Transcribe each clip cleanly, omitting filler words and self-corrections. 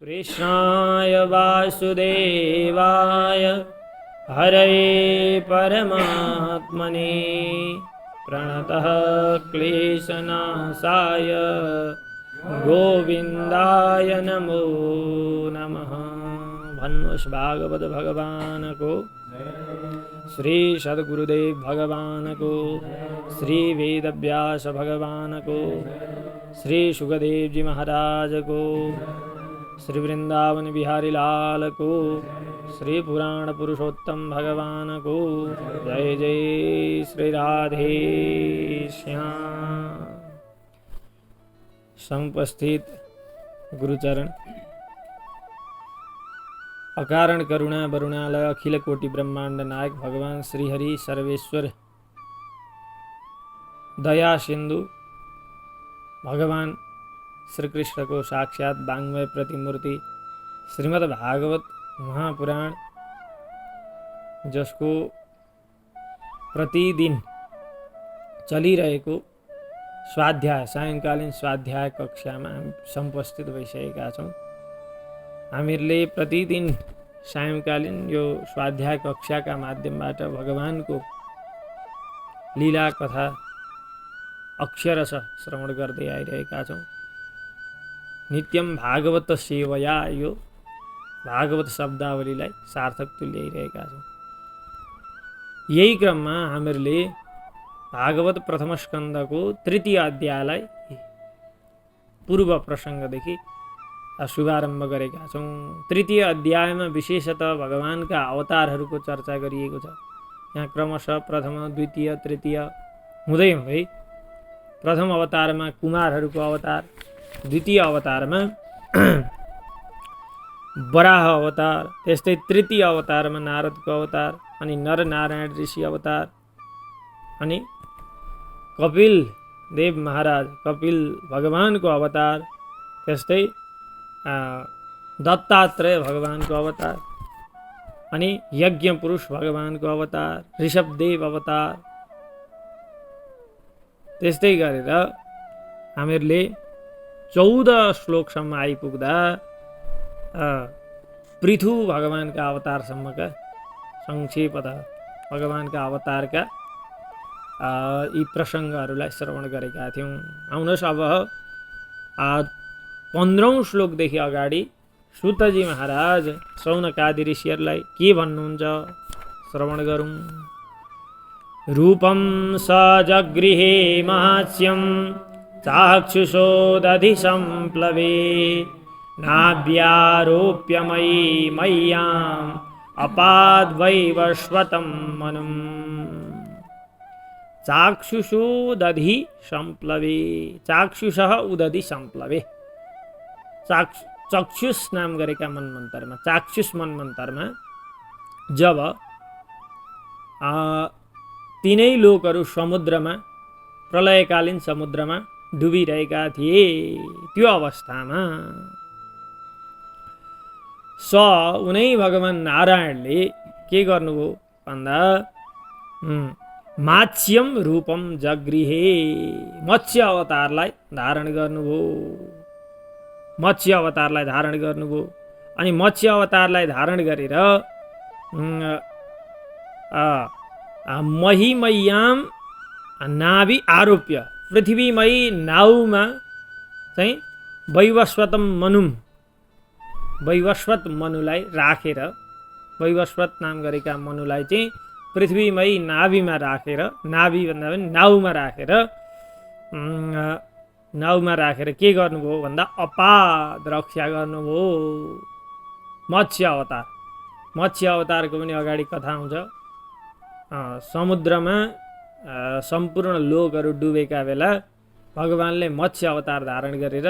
कृष्णाय वासुदेवाय हरये परमात्मने प्रणतः क्लेशनाशाय गोविंदाय नमो नमः। भन्वश भागवत भगवान को, श्री सद्गुरुदेव भगवान को, श्री वेदव्यास भगवान को, श्री सुखदेव जी महाराज को, श्री वृंदावन बिहारी लाल को, श्री पुराण पुरुषोत्तम भगवान को। जय जय श्री राधे श्याम। समुपस्थित गुरुचरण, अकारण करुणा वरुणालय अखिल कोटि ब्रह्मांड नायक भगवान श्री हरि सर्वेश्वर दया सिंधु भगवान श्री कृष्ण को साक्षात वाङ्मय प्रतिमूर्ति श्रीमद् भागवत महापुराण, जसको प्रतिदिन चलिरहेको स्वाध्याय सायंकालीन स्वाध्याय कक्षामा हामी समुपस्थित भइसकेका छौँ। हामीहरूले प्रतिदिन सायंकालीन यो स्वाध्याय कक्षाका माध्यमबाट भगवानको लीला कथा अक्षरशः श्रवण गर्दै आइरहेका छौँ। नित्यम भागवत सेवया यो भागवत शब्दावलीलाई सार्थक तुल्याइरहेका छौँ। यही क्रममा हामीहरूले भागवत प्रथम स्कन्धको तृतीय अध्यायलाई पूर्व प्रसङ्गदेखि शुभारम्भ गरेका छौँ। तृतीय अध्यायमा विशेषतः भगवानका अवतारहरूको चर्चा गरिएको छ। यहाँ क्रमशः प्रथम द्वितीय तृतीय हुँदै हुँदै प्रथम अवतारमा कुमारहरूको अवतार, द्वितीय अवतारमा वराह अवतार, त्यस्तै तृतीय अवतारमा नारदको अवतार, अनि नरनारायण ऋषि अवतार, अनि कपिल देव महाराज कपिल भगवानको अवतार, त्यस्तै दत्तात्रेय भगवानको अवतार, अनि यज्ञ पुरुष भगवानको अवतार, ऋषभदेव अवतार। त्यस्तै गरेर हामीहरूले 14 श्लोकसम्म आइपुग्दा पृथु भगवानका अवतारसम्मका संक्षेपतः भगवानका अवतारका यी प्रसङ्गहरूलाई श्रवण गरेका थियौँ। आउनुहोस् अब 15औं श्लोकदेखि अगाडि सुतजी महाराज शौनकादि ऋषिहरूलाई के भन्नुहुन्छ श्रवण गरौँ। रूपं स जगृहे महास्यं चाक्षुषोदधि संप्लवे नाभ्यारोप्य मयि मय्याम् अपाद्वैवस्वतं मनुम्। चाक्षुषोदधि संप्लवे, चाक्षुषः उदधि संप्लवे। चक्षुष नाम गरेका मनमन्तरमा, चाक्षुष मनमन्तरमा जब तीनै लोकहरू समुद्रमा प्रलयकालीन समुद्रमा डुबिरहेका थिए, त्यो अवस्थामा उनै भगवान नारायणले के गर्नुभयो भन्दा मात्स्यम रूपम जगृहे, मत्स्य अवतारलाई धारण गर्नुभयो। मत्स्य अवतारलाई धारण गर्नुभयो। अनि मत्स्य अवतारलाई धारण गरेर महिमय्याम नाभि आरोप्य, पृथ्वीमयी नाउमा चाहिँ वैवस्वतम मनुम, वैवस्वत मनुलाई राखेर, वैवस्वत नाम गरेका मनुलाई चाहिँ पृथ्वीमयी नाभिमा राखेर, नाभि भन्दा पनि नाउमा राखेर के गर्नुभयो भन्दा अपाद रक्षा गर्नुभयो। मत्स्य अवतार, मत्स्य अवतारको पनि अगाडि कथा आउँछ। समुद्रमा सम्पूर्ण लोकहरू डुबेका बेला भगवानले मत्स्य अवतार धारण गरेर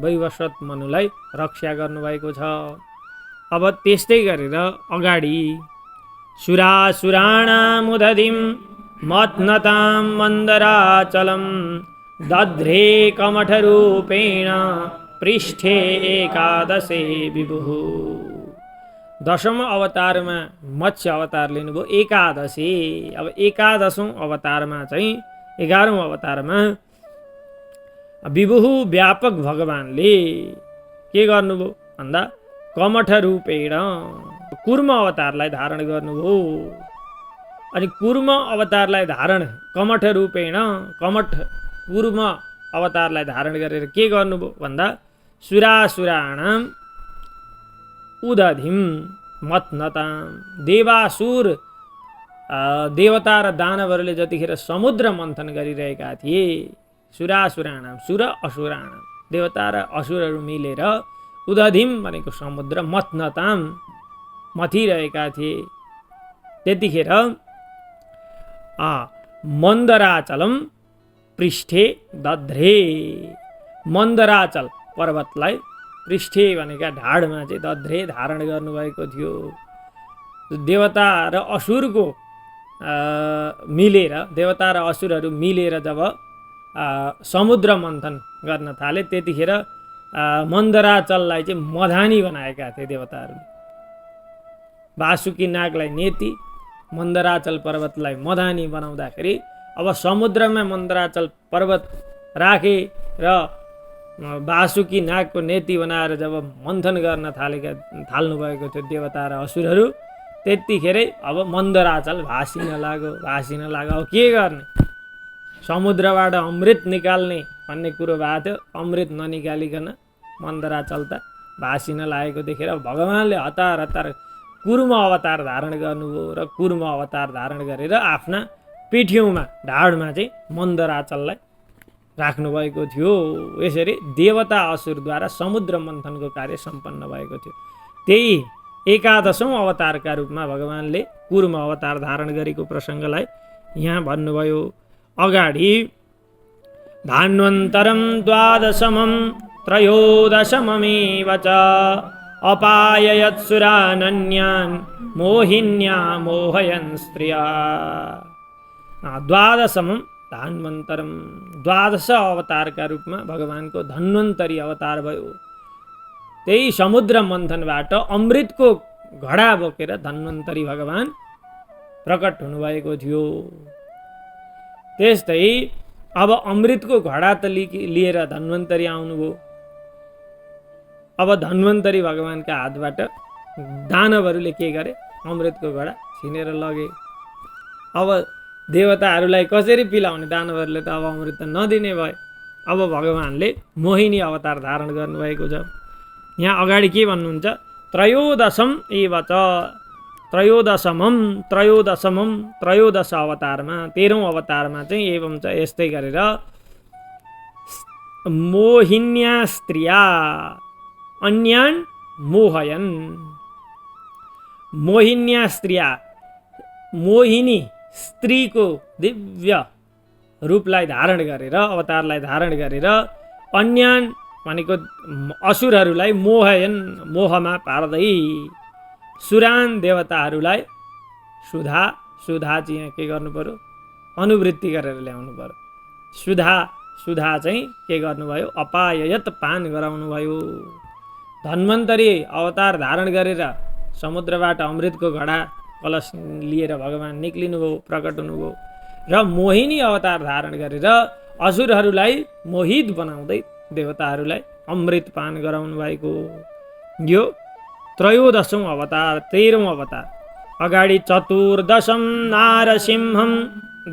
वैवस्वत मनुलाई रक्षा गर्नुभएको छ। अब त्यस्तै गरेर अगाडि सुरासुराणामुदधिं मत्नतां मन्दराचलं दध्रे कमठरूपेण पृष्ठे एकादशे विभुः दशौं अवतारमा मत्स्य अवतार लिनुभयो। एकादशी, अब एकादशौं अवतारमा चाहिँ 11औं अवतारमा विभु व्यापक भगवानले के गर्नुभयो भन्दा कमठ रूपेण कुर्म अवतारलाई धारण गर्नुभयो। अनि कुर्म अवतारलाई धारण कमठ रूपेण कमठ कुर्म अवतारलाई धारण गरेर के गर्नुभयो भन्दा सुरासुराणाम उदधिम मतनताम, देवासुर देवता र दानवहरूले जतिखेर समुद्र मन्थन गरिरहेका थिए, सुरासुराणाम सुर असुराणाम देवता र असुरहरू मिलेर उदधिम भनेको समुद्र मतनताम मथिरहेका थिए, त्यतिखेर मन्दराचलम पृष्ठे दध्रे, मन्दराचल पर्वतलाई पृष्ठे भनेका ढाडमा चाहिँ दध्रे धारण गर्नुभएको थियो। देवता र असुरको मिलेर, देवता र असुरहरू मिलेर जब समुद्र मन्थन गर्न थाले त्यतिखेर मन्दराचललाई चाहिँ मधानी बनाएका थिए देवताहरूले। वासुकी नागलाई नेति, मन्दराचल पर्वतलाई मधानी बनाउँदाखेरि अब समुद्रमा मन्दराचल पर्वत राखे र वासुकी नागको नेति बनाएर जब मन्थन गर्न थाल्नु भएको थियो देवता र असुरहरू, त्यतिखेरै अब मन्दराचल भासिन लाग्यो। अब के गर्ने, समुद्रबाट अमृत निकाल्ने भन्ने कुरो भएको थियो, अमृत ननिकालिकन मन्दराचल त भासिन लागेको देखेर भगवानले हतार हतार कुर्म अवतार धारण गर्नुभयो र कुर्म अवतार धारण गरेर आफ्ना पिठ्यौँमा ढाडमा चाहिँ मन्दराचललाई राख्नुभएको थियो। यसरी देवता असुरद्वारा समुद्र मन्थनको कार्य सम्पन्न भएको थियो। त्यही एकादशौं अवतारका रूपमा भगवानले कुर्म अवतार धारण गरेको प्रसङ्गलाई यहाँ भन्नुभयो। अगाडि धान्वन्तरं द्वादशमं त्रयोदशममेव च अपाययत्सुरानन्यान् मोहिन्या मोहयन् स्त्रिया। द्वादशमं धन्वन्तरम, द्वादश अवतारका रूपमा भगवानको धन्वन्तरी अवतार भयो। त्यही समुद्र मन्थनबाट अमृतको घडा बोकेर धन्वन्तरी भगवान प्रकट हुनुभएको थियो। त्यस्तै अब अमृतको घडा त लिएर धन्वन्तरी आउनुभयो। अब धन्वन्तरी भगवानका हातबाट दानवहरूले के गरे, अमृतको घडा छिनेर लगे। अब देवताहरूलाई कसरी पिलाउने, दानवहरूले त अब अमृत त नदिने भए। अब भगवानले मोहिनी अवतार धारण गर्नुभएको छ। यहाँ अगाडि के भन्नुहुन्छ, त्रयोदशम एव च, त्रयोदश अवतारमा 13औं अवतारमा चाहिँ एवं च यस्तै गरेर मोहिन्या स्त्रिया अन्यान् मोहयन्, मोहिन्या स्त्रिया मोहिनी स्त्रीको दिव्य रूपलाई धारण गरेर, अवतारलाई धारण गरेर अन्यान् भनेको असुरहरूलाई मोहयन् मोहमा पार्दै, सुरान देवताहरूलाई सुधा चाहिँ यहाँ के गर्नु पर्यो, अनुवृत्ति गरेर ल्याउनु पर्यो। सुधा चाहिँ के गर्नुभयो, अपाययत पान गराउनु भयो। धन्वन्तरी अवतार धारण गरेर समुद्रबाट अमृतको घडा कलश लिएर भगवान निक्लिनुभयो, प्रकट हुनुभयो। र मोहिनी अवतार धारण गरेर असुरहरूलाई मोहित बनाउँदै देवताहरूलाई अमृत पान गराउनु भएको। यो त्रयोदशौं अवतार, 13औं अवतार। अगाडि चतुर्दशम नारसिंहम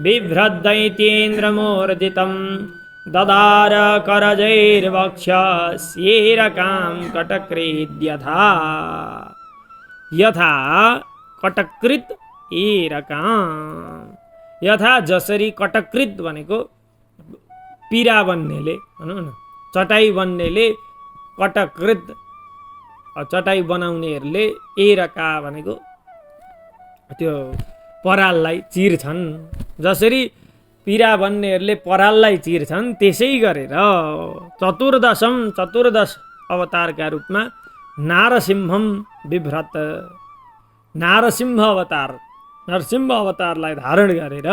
बिभ्रद्दैत्येन्द्रमूर्जितं ददार करजैर्वक्ष्यस्येरकां कटकृद्यथा, यथा कटकृत एरकां, यथा जसरी कटकृत भनेको पीरा बन्नेले भनौँ न, चटाई बन्नेले कटकृत चटाई बनाउनेहरूले एरका भनेको त्यो पराललाई चिर्छन्। जसरी पीरा बन्नेहरूले पराललाई चिर्छन् त्यसै गरेर चतुर्दश अवतारका रूपमा नारसिंहम बिभ्रत, नरसिंह अवतारलाई धारण गरेर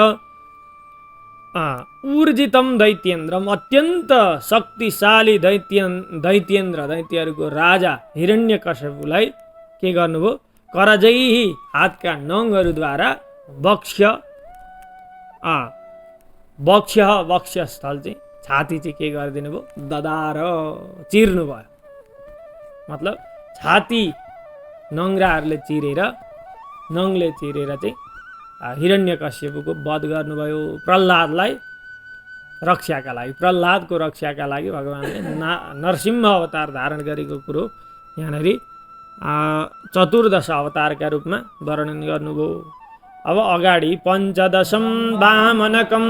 ऊर्जितम दैत्येन्द्रम, अत्यन्त शक्तिशाली दैत्यहरूको राजा हिरण्यकश्यपलाई के गर्नुभयो, करजैही हातका नङहरूद्वारा वक्षस्थल चाहिँ छाती चाहिँ के गरिदिनु भयो ददार चिर्नु भयो। मतलब छाती नङ्ग्राहरूले चिरेर नङले चिरेर चाहिँ हिरण्यकश्यपको वध गर्नुभयो। प्रह्लादलाई रक्षाका लागि प्रह्लादको रक्षाका लागि भगवानले नरसिंह अवतार धारण गरेको कुरो यहाँनिर 14 अवतारका रूपमा वर्णन गर्नुभयो। अब अगाडि पञ्चदशं वामनकं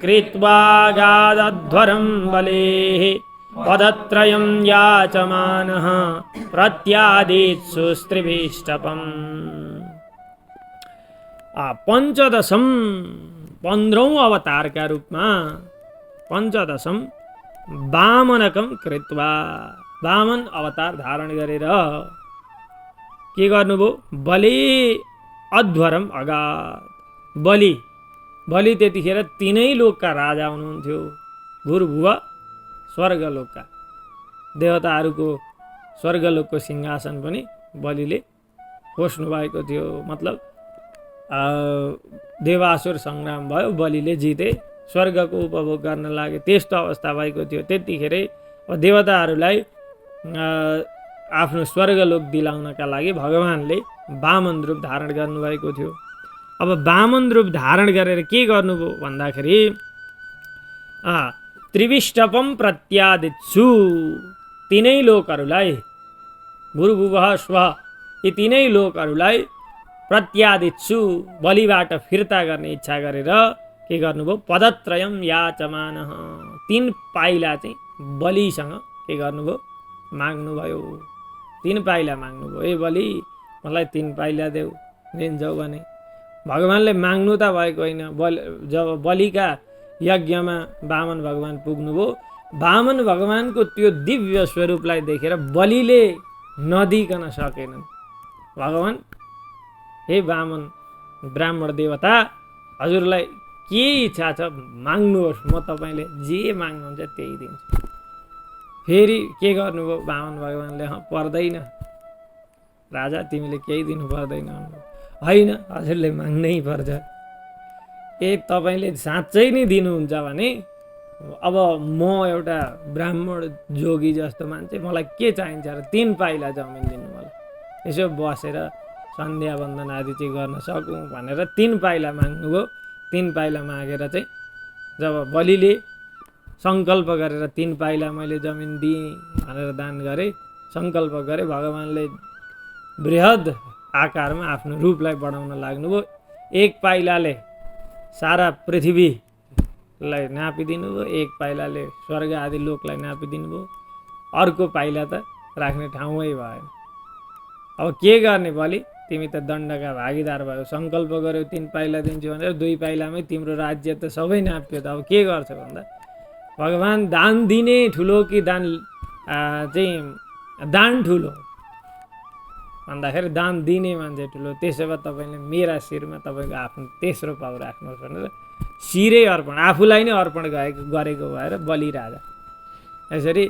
कृत्वा गादध्वरं बलेः पदत्रयं याचमानः प्रत्यादित्सुस्त्रिभिष्टपम्। पञ्चदशं 15औं अवतारका रूपमा पञ्चदशं वामनकं कृत्वा वामन अवतार धारण गरेर के गर्नुभयो बलि अध्वरम अगाध बलि त्यतिखेर 3 लोकका राजा हुनुहुन्थ्यो। भूर्भुव स्वर्गलोकका देवताहरूको स्वर्गलोकको सिंहासन पनि बलिले खोज्नु भएको थियो। मतलब देवासुर सङ्ग्राम भयो, बलिले जिते, स्वर्गको उपभोग गर्न लागे, त्यस्तो अवस्था भएको थियो। त्यतिखेरै देवताहरूलाई आफ्नो स्वर्गलोक दिलाउनका लागि भगवानले वामन रूप धारण गर्नुभएको थियो। अब वामन रूप धारण गरेर के गर्नुभयो भन्दाखेरि त्रिविष्टपम प्रत्यादित्सु 3 लोकहरूलाई भूर्भुवः स्वः यी 3 लोकहरूलाई प्रत्यादित्सु बलिबाट फिर्ता गर्ने इच्छा गरेर के गर्नुभयो पदत्रयम याचमानः 3 पाइला चाहिँ बलिसँग के गर्नुभयो माग्नुभयो। 3 पाइला माग्नुभयो। ए बलि मलाई 3 पाइला देऊ दिन्छौ भने भगवानले माग्नु त भएको होइन। जब बलिका यज्ञमा वामन भगवान पुग्नुभयो, वामन भगवानको त्यो दिव्य स्वरूपलाई देखेर बलिले नदिकन सकेनन्। भगवान हे वामन ब्राह्मण देवता हजुरलाई के इच्छा छ माग्नुहोस्, म तपाईँले जे माग्नुहुन्छ त्यही दिन्छु। फेरि के गर्नुभयो वामन भगवानले पर्दैन राजा तिमीले केही दिनु पर्दैन। होइन हजुरले माग्नै पर्छ। तपाईँले साँच्चै नै दिनुहुन्छ भने अब म एउटा ब्राह्मण जोगी जस्तो मान्छे, मलाई के चाहिन्छ र 3 पाइला जमिन दिनु मलाई, यसो बसेर सन्ध्या वन्दन आदि चाहिँ गर्न सकौँ भनेर 3 पाइला माग्नुभयो। 3 पाइला मागेर चाहिँ जब बलिले सङ्कल्प गरेर 3 पाइला मैले जमिन दिएँ भनेर दान गरे, सङ्कल्प गरे, भगवानले बृहद आकारमा आफ्नो रूपलाई बढाउन लाग्नुभयो। 1 पाइलाले सारा पृथ्वीलाई नापिदिनु भयो, 1 पाइलाले स्वर्ग आदि लोकलाई नापिदिनु भयो, अर्को पाइला त राख्ने ठाउँै भएन। अब के गर्ने बलि, तिमी त दण्डका भागीदार भयो, सङ्कल्प गर्यो 3 पाइला दिन्छु भनेर, 2 पाइलामै तिम्रो राज्य त सबै नाप्यो त अब के गर्छ भन्दा भगवान दान दिने ठुलो कि दान चाहिँ दान ठुलो भन्दाखेरि दान दिने मान्छे ठुलो। त्यसो भए तपाईँले मेरा शिरमा तपाईँको आफ्नो तेस्रो पाउ राख्नुहोस् भनेर शिरै अर्पण आफूलाई नै अर्पण गरेको भएर बलि राजा। यसरी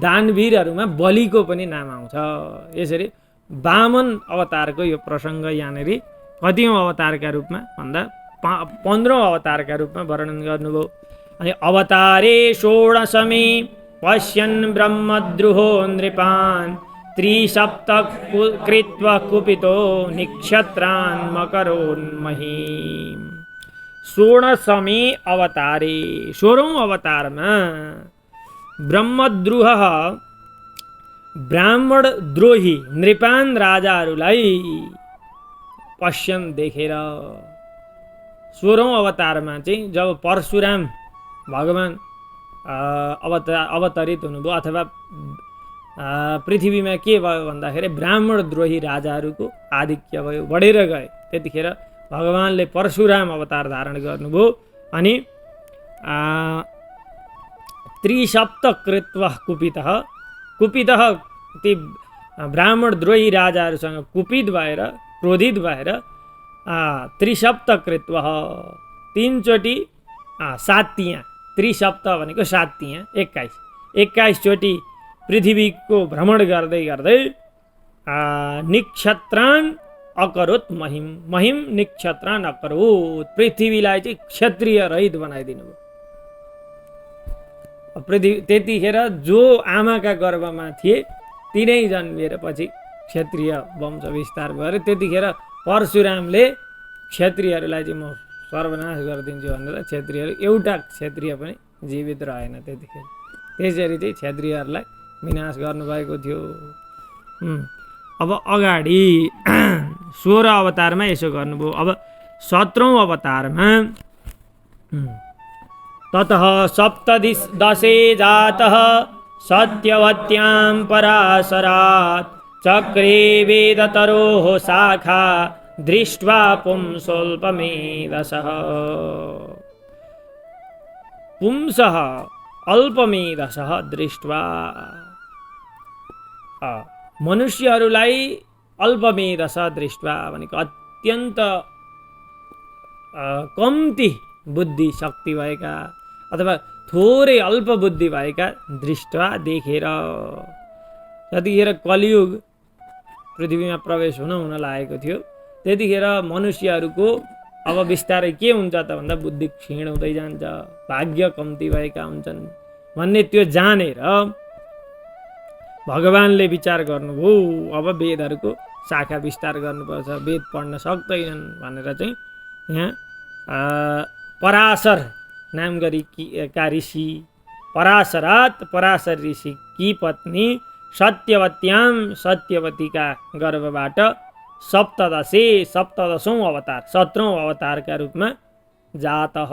दानवीरहरूमा बलिको पनि नाम आउँछ। यसरी वामन अवतारको यो प्रसङ्ग यहाँनिर कतिौँ अवतारका रूपमा भन्दा 15औं अवतारका रूपमा वर्णन गर्नुभयो। अनि अवतारे षोडशमी पश्यन् ब्रह्मद्रुहो नृपान् त्रिसप्तक कृत्वा कुपितो निक्षत्रान् मकरोन्महीम्। 16वीं अवतारे 16औं अवतारमा ब्रह्मद्रुह ब्राह्मण द्रोही नृपान राजाहरूलाई पश्यन देखेर 16औं अवतारमा चाहिँ जब परशुराम भगवान अवतरित हुनुभयो अथवा पृथ्वीमा के भयो भन्दाखेरि ब्राह्मण द्रोही राजाहरूको आधिक्य भयो, बढेर गए। त्यतिखेर भगवानले परशुराम अवतार धारण गर्नुभयो। अनि त्रिसप्तकृत्वा कुपितः ती ब्राह्मण द्रोही राजाहरूसँग कुपित भएर क्रोधित भएर त्रिसप्तकृत्वा 3 चोटि 7 तिहां, त्रिसप्त भनेको 7 तिहां 21 चोटि पृथ्वीको भ्रमण गर्दै गर्दै निक्षत्रान् अकरोत् महिम महिम निक्षत्रान् अकरोत् पृथ्वीलाई चाहिँ क्षत्रिय रहित बनाइदिनु भयो। पृथ्वी त्यतिखेर जो आमाका गर्भमा थिए तिनै जन्मिएर पछि क्षत्रिय वंश विस्तार भएर त्यतिखेर परशुरामले क्षत्रियहरूलाई चाहिँ म सर्वनाश गरिदिन्छु भनेर क्षत्रियहरू एउटा क्षत्रिय पनि जीवित रहेन त्यतिखेर। त्यसरी चाहिँ क्षत्रियहरूलाई विनाश गर्नुभएको थियो। अब अगाडि 16 अवतारमा यसो गर्नुभयो। अब 17औं अवतारमा ततः सप्तदशे जातः सत्यवत्यां पराशरात् चक्रे वेदतरोः शाखा दृष्ट्वा पुंसोऽल्पमेधसः। पुंसः अल्पमेधसः दृष्ट्वा मनुष्यहरूलाई अल्पमेधस दृष्ट्वा भनेको अत्यन्त कम्ती बुद्धि शक्ति भएका अथवा थोरै अल्प बुद्धि भएका दृष्ट्वा देखेर। जतिखेर कलियुग पृथ्वीमा प्रवेश हुन लागेको थियो त्यतिखेर मनुष्यहरूको अब बिस्तारै के हुन्छ त भन्दा बुद्धि क्षीण हुँदै जान्छ, भाग्य कम्ती भएका हुन्छन् भन्ने त्यो जानेर भगवानले विचार गर्नुभयो अब वेदहरूको शाखा विस्तार गर्नुपर्छ, वेद पढ्न सक्दैनन् भनेर चाहिँ यहाँ पराशर नाम गरेका ऋषि पराशरात् पराशर ऋषि की पत्नी सत्यवत्याम सत्यवतीका गर्भबाट सप्तदशौं अवतार 17औं अवतारका रूपमा जातः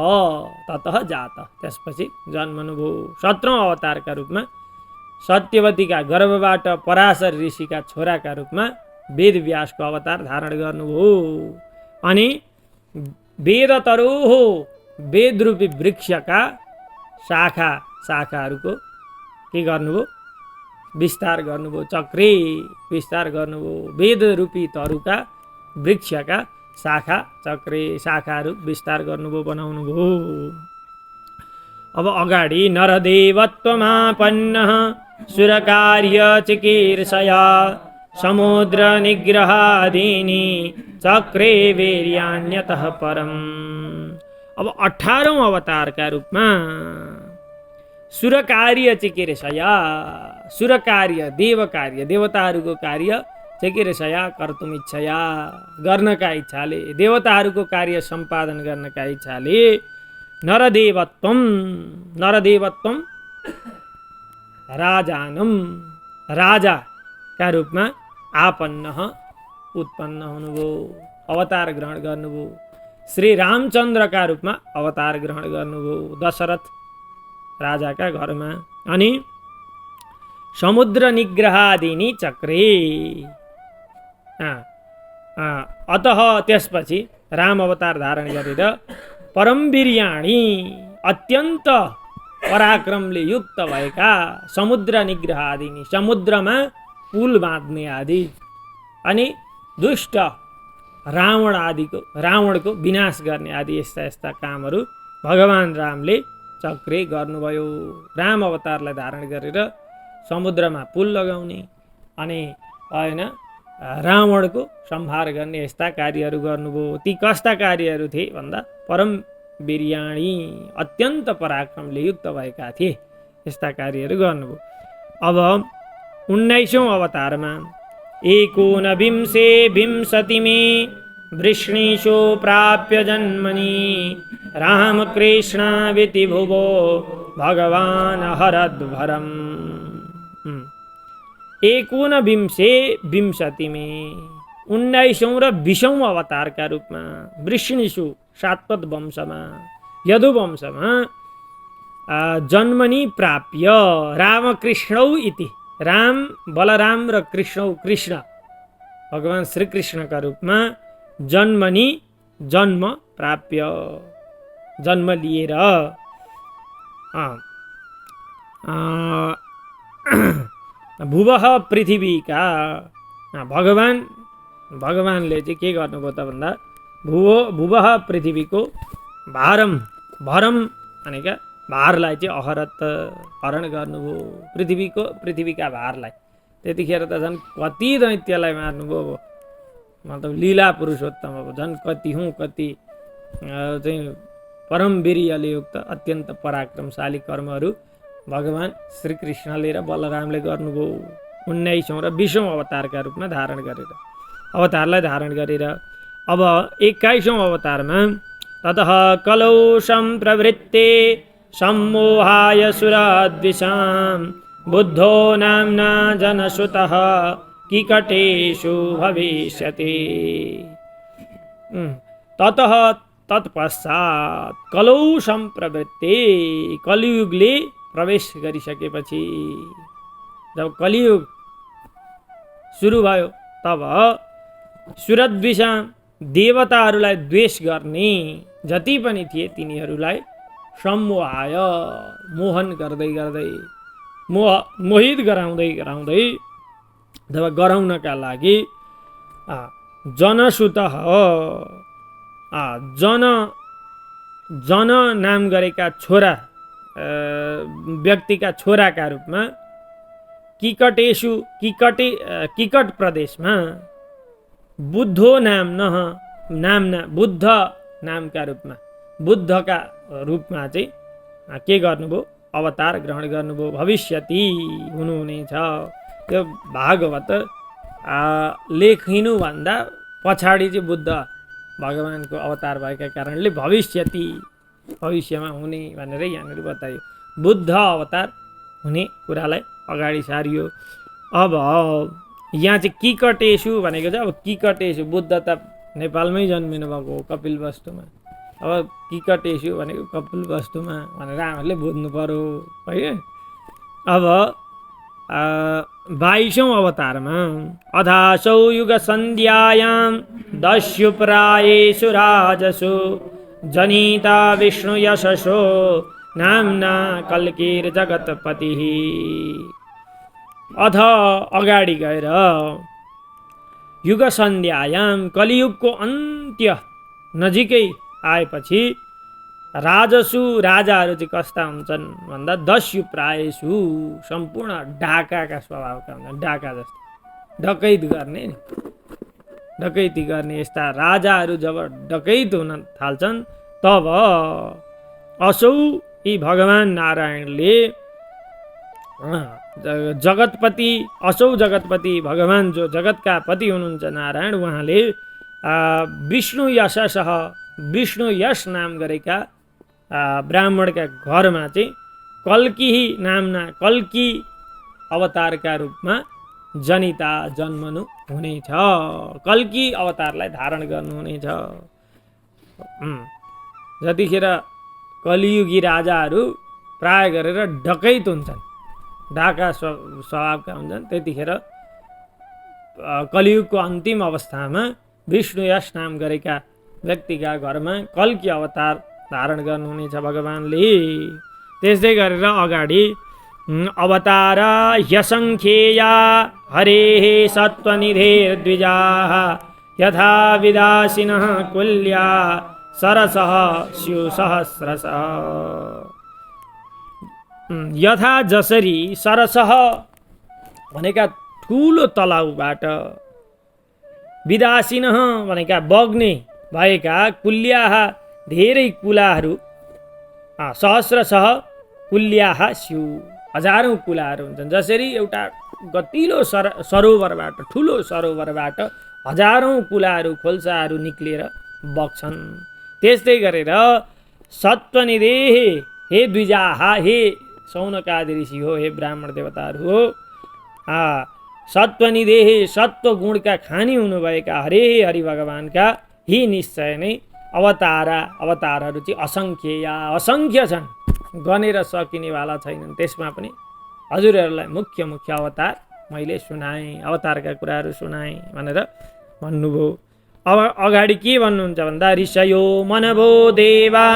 ततः जातः त्यसपछि जन्मनुभयो। 17औं अवतारका रूपमा सत्यवतीका गर्भबाट पराशर ऋषिका छोराका रूपमा वेद व्यासको अवतार धारण गर्नुभयो। अनि वेदतरोः वेदरूपी वृक्षका शाखाहरूको के गर्नुभयो विस्तार गर्नुभयो, चक्रे विस्तार गर्नुभयो। वेदरूपी तरुका वृक्षका शाखा चक्रे शाखाहरू विस्तार गर्नुभयो, बनाउनुभयो। अब अगाडि नरदेवत्वमापन्नः सुरकार्य चिकीर्षया समुद्र निग्रहादीनि चक्रे वीर्यान्यतः परम्। अब 18औं अवतारका रूपमा सुरकार्य चिकीर्षया सुरकार्य देवकार्य देवताहरूको कार्य चिकीर्षया कर्तुम इच्छया गर्नका इच्छाले देवताहरूको कार्य सम्पादन गर्नका इच्छाले नरदेवत्वम राजानम राजाका रूपमा आपन्न उत्पन्न हुनुभयो, अवतार ग्रहण गर्नुभयो। श्री रामचन्द्रका रूपमा अवतार ग्रहण गर्नुभयो दशरथ राजाका घरमा। अनि समुद्र निग्रहादीनि चक्रे अतः त्यसपछि राम अवतार धारण गरेर परमवीर्याणी अत्यन्त पराक्रमले युक्त भएका समुद्र निग्रहादीनि समुद्रमा पुल बाँध्ने आदि अनि दुष्ट रावणको विनाश गर्ने आदि यस्ता यस्ता कामहरू भगवान रामले चक्रे गर्नुभयो। राम अवतारलाई धारण गरेर समुद्रमा पुल लगाउने अनि रावणको संहार गर्ने यस्ता कार्यहरू गर्नुभयो। ती कस्ता कार्यहरू थिए भन्दा परम वीर्याणी अत्यन्त पराक्रमले युक्त भएका थिए, यस्ता कार्यहरू गर्नुभयो। अब 19औं अवतारमा एकोनविंशे विंशतिमे वृष्णीषु प्राप्य जन्मनि रामकृष्णाविति भुवो भगवान् हरद्भरम्। एकोनविंशे विंशतिमे 19औं र 20औं अवतारका रूपमा वृष्णीषु सातपद वंशमा यदुवंशमा जन्मनि प्राप्य रामकृष्णौ इति राम बलराम र कृष्णौ कृष्ण भगवान् श्रीकृष्णका रूपमा जन्मनि जन्म प्राप्य जन्म लिएर भुवः पृथ्वीका भगवानले चाहिँ के गर्नुभयो त भन्दा भुवः पृथ्वीको भरम भनेका भारलाई चाहिँ अहरत हरण गर्नुभयो पृथ्वीका भारलाई। त्यतिखेर त झन् कति दैत्यलाई मार्नुभयो मतलब लीला पुरुषोत्तम, अब झन् कति हुँ कति चाहिँ परम वीर्यले युक्त अत्यन्त पराक्रमशाली कर्महरू भगवान श्रीकृष्णले र बलरामले गर्नुभयो 19औं र 20औं अवतारका रूपमा अवतारलाई धारण गरेर। अब 21औं अवतारमा ततः कलौ सम्प्रवृत्ते सम्मोहाय सुरद्विषां बुद्धो नाम्ना जनसुतः किकटेषु भविष्यति। ततः तत्पश्चात कलौ सम्प्रवृत्ते, कलियुगले प्रवेश गरिसकेपछि, जब कलियुग सुरु भयो तब सुरद्विषा देवताहरूलाई द्वेष गर्ने जति पनि थिए तिनीहरूलाई सम्मोहाय मोहन गर्दै गर्दै मोहित गराउँदै जब गराउनका लागि जनसुत जन नाम गरेका छोरा व्यक्तिका छोराका रूपमा किकट प्रदेशमा बुद्धो नामना बुद्ध नामका रूपमा बुद्धका रूपमा चाहिँ के गर्नुभयो, अवतार ग्रहण गर्नुभयो। भविष्यति हुनुहुनेछ। त्यो भागवत लेखिनुभन्दा पछाडि चाहिँ बुद्ध भगवानको अवतार भएका कारणले भविष्यमा हुने भनेर यहाँनिर बताइयो। बुद्ध अवतार हुने कुरालाई अगाडि सारियो। अब यहाँ चाहिँ किकटेषु भनेको छ। अब किकटेषु, बुद्ध त नेपालमै जन्मिनु भएको हो, कपिलवस्तुमा। अब किकटेषु भनेको कपिलवस्तुमा भनेर हामीले बुझ्नु पर्यो है। अब 22औं अवतारमा अधासौ युग सन्ध्यायां दस्युप्रायेषु राजसु जनिता विष्णु यशसो नाम्ना कल्कीर जगतपतिः। अथ अगाडि गएर युग सन्ध्यायाम, कलियुगको अन्त्य नजिकै आएपछि राजसु, राजाहरू चाहिँ कस्ता हुन्छन् भन्दा दस्युप्रायेषु, सम्पूर्ण डाकाका स्वभावका हुन्छन्। डाका जस्तो डकैती गर्ने यस्ता राजाहरू जब डकैत हुन थाल्छन् तब असौ यी भगवान नारायणले जगतपति भगवान जो जगतका पति हुनुहुन्छ नारायण, उहाँले विष्णु यश नाम गरेका ब्राह्मणका घरमा चाहिँ कल्की नामना कल्की अवतारका रूपमा जनिता जन्मनु हुनेछ। कल्की अवतारलाई धारण गर्नुहुनेछ। जतिखेर कलियुगी राजाहरू प्राय गरेर डकैत हुन्छन्, डाका स्वभावका हुन्छन्, त्यतिखेर कलियुगको अन्तिम अवस्थामा विष्णु यश नाम गरेका व्यक्तिका घरमा कल्की अवतार धारण गर्नुहुनेछ भगवानले। त्यसै गरेर अगाडि अवतार ह्यसङ्ख्येया हरेः सत्त्वनिधेर्द्विजाः यथा विदासिनः कुल्या सरसः स्युसहस्रशः। यथा जसरी सरसः भनेका ठुलो तलाउबाट, विदासिनः भनेका बग्ने भएका, कुल्याः धेरै कुलाहरू, सहस्रशः कुल्याः स्यु हजारौँ कुलाहरू हुन्छन्। जसरी एउटा गतिलो सरोवरबाट, ठुलो सरोवरबाट हजारौँ कुलाहरू, खोल्साहरू निक्लिएर बग्छन्, त्यस्तै गरेर सत्त्वनिधेः हे द्विजाः, हे सौनकादि ऋषि हो, हे ब्राह्मण देवताहरू हो, सत्त्वनिधेः सत्व गुणका खानी हुनुभएका हरे हरि भगवानका ही निश्चय नै अवतारहरू चाहिँ असङ्ख्य छन्, गनेर सकिनेवाला छैनन्। त्यसमा पनि हजुरहरूलाई मुख्य अवतार मैले सुनाएँ, अवतारका कुराहरू सुनाएँ भनेर भन्नुभयो। अब अगाडि के भन्नुहुन्छ भन्दा ऋषयो मनवो देवा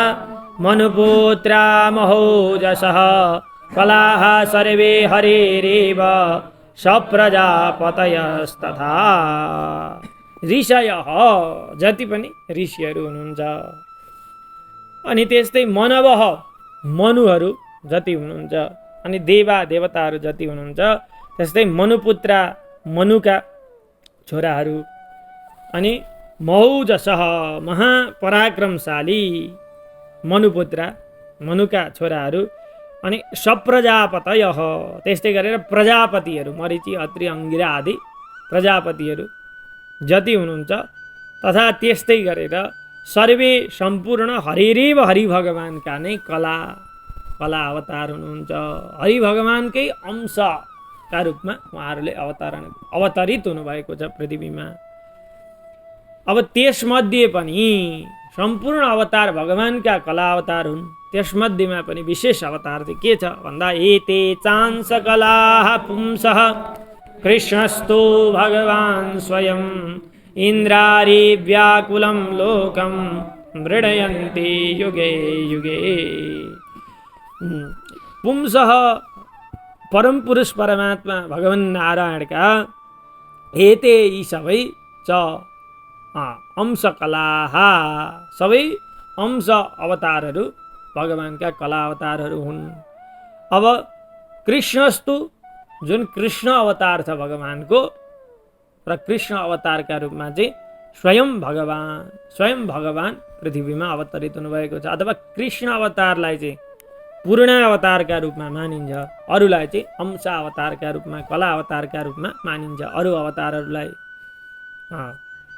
मनुपुत्रा महोजसः कलाः सर्वे हरेरेव सप्रजापतयस्तथा। ऋषयः जति पनि ऋषिहरू हुनुहुन्छ, अनि त्यस्तै मनवः मनुहरू जति हुनुहुन्छ, अनि देवताहरू जति हुनुहुन्छ, त्यस्तै मनुपुत्रा मनुका छोराहरू, अनि मौजसः महापराक्रमशाली मनुपुत्र मनुका छोराहरू अनि सप्रजापतय त्यस्तै गरेर प्रजापतिहरू मरिची अत्रि अंगिरा आदि प्रजापतिहरू जति हुनुहुन्छ तथा त्यस्तै गरेर सर्वे सम्पूर्ण हरिरेव हरि भगवानका नै कला अवतार हुनुहुन्छ। हरि भगवानकै अंशका रूपमा उहाँहरूले अवतरित हुनुभएको छ पृथ्वीमा। अब त्यसमध्ये पनि सम्पूर्ण अवतार भगवानका कला अवतार हुन्। त्यसमध्येमा पनि विशेष अवतार चाहिँ के छ भन्दा एते चांस कलाः पुंसः कृष्णस्तु भगवान् स्वयं इन्द्रारि व्याकुलं लोकं मृडयन्ति युगे युगे। पुंसः परम पुरुष परमात्मा भगवान् नारायणका एते यी सबै च अंश कलाः सबै अंश अवतारहरू भगवानका कला अवतारहरू हुन्। अब कृष्णस्तु जुन कृष्ण अवतार छ भगवानको र कृष्ण अवतारका रूपमा चाहिँ स्वयं भगवान पृथ्वीमा अवतरित हुनुभएको छ। अथवा कृष्ण अवतारलाई चाहिँ पूर्ण अवतारका रूपमा मानिन्छ, अरूलाई चाहिँ अंश अवतारका रूपमा कला अवतारका रूपमा मानिन्छ अरू अवतारहरूलाई।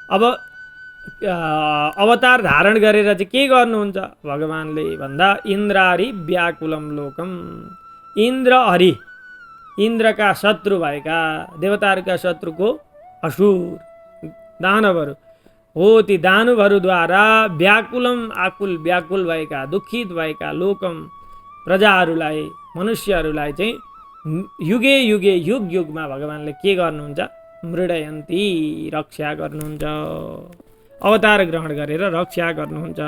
अब अवतार धारण गरेर चाहिँ के गर्नुहुन्छ भगवानले भन्दा इन्द्रारि व्याकुलं लोकम इन्द्र हरि इन्द्रका शत्रु भएका देवताहरूका शत्रुको असुर दानवहरू हो ती दानवहरूद्वारा आकुल व्याकुल भएका दुखित भएका लोकम प्रजाहरूलाई मनुष्यहरूलाई चाहिँ युगे युगे युग युगमा भगवानले के गर्नुहुन्छ मृडयन्ती रक्षा गर्नुहुन्छ। अवतार ग्रहण गरेर रक्षा गर्नुहुन्छ।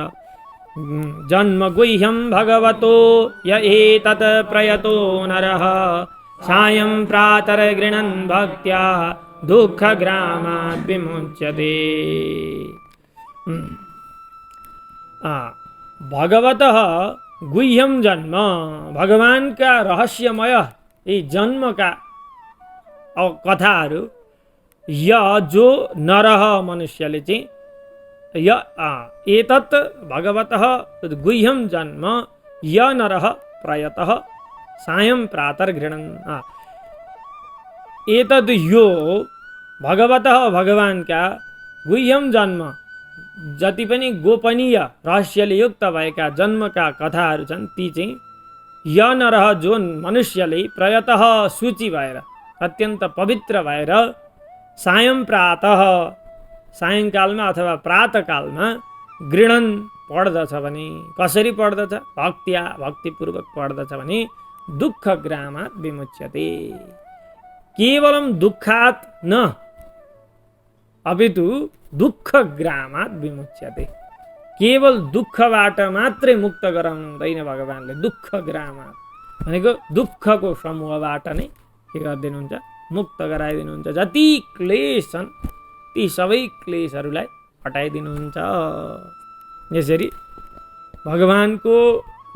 जन्म गुह्यं भगवतो य एतत् प्रयतो नरः सायं प्रातर्गृह्णन् भक्त्या दुःखग्रामात् विमुच्यते। भगवतः गुह्यं जन्म भगवानका रहस्यमय यी जन्मका कथाहरू य जो नरह मनुष्यले चाहिँ एतत् भगवतः गुह्यं जन्म य नरः प्रयतः सायं प्रातर्गृह्णन् एतद् यो भगवतः भगवानका गुह्यं जन्म जति पनि गोपनीय रहस्यले युक्त भएका जन्मका कथाहरू छन् ती चाहिँ य नरह जो मनुष्यले प्रयतः सूची भएर अत्यन्त पवित्र भएर सायं प्रातः सायंकालमा अथवा प्रातकालमा गृह्णन् पढ्दछ भने कसरी पढ्दछ भक्तिपूर्वक पढ्दछ भने दुःखग्रामात् विमुच्यते। केवलं दुःखात् न अपितु दुःखग्रामात् विमुच्यते। केवल दुःखबाट मात्रै मुक्त गराउँदैन भगवानले। दुःखग्रामात् भनेको दुःखको समूहबाट नै के गरिदिनुहुन्छ मुक्त गराइदिनुहुन्छ। जति क्लेश छन् ती सबै क्लेशहरूलाई हटाइदिनुहुन्छ। यसरी भगवानको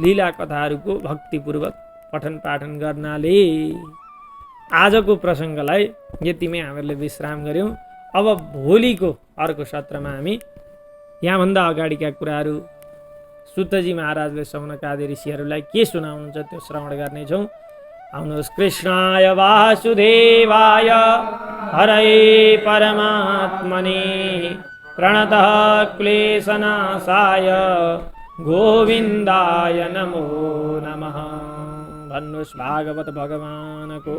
लीला कथाहरूको भक्तिपूर्वक पठन पाठन गर्नाले आजको प्रसङ्गलाई यतिमै हामीहरूले विश्राम गऱ्यौँ। अब भोलिको अर्को सत्रमा हामी यहाँभन्दा अगाडिका कुराहरू सुतजी महाराजले सौनकादि ऋषिहरूलाई के सुनाउनुहुन्छ त्यो श्रवण गर्नेछौँ। आउनुहोस्। कृष्णाय वासुदेवाय हरये परमात्मने प्रणतः क्लेशनाशाय गोविन्दाय नमो नमः। भन्नुहोस् भागवत भगवानको